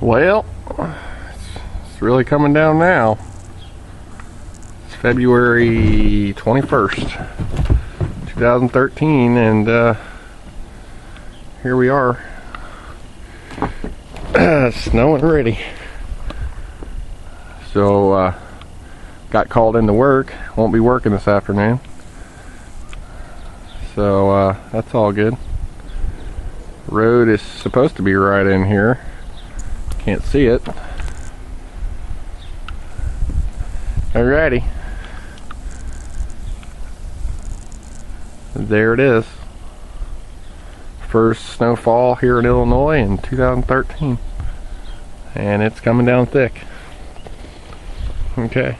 Well, it's really coming down now. It's February 21st, 2013, and here we are. Snowing ready. So, got called into work. Won't be working this afternoon. So, that's all good. Road is supposed to be right in here. Can't see it. Alrighty. There it is. First snowfall here in Illinois in 2013. And it's coming down thick. Okay.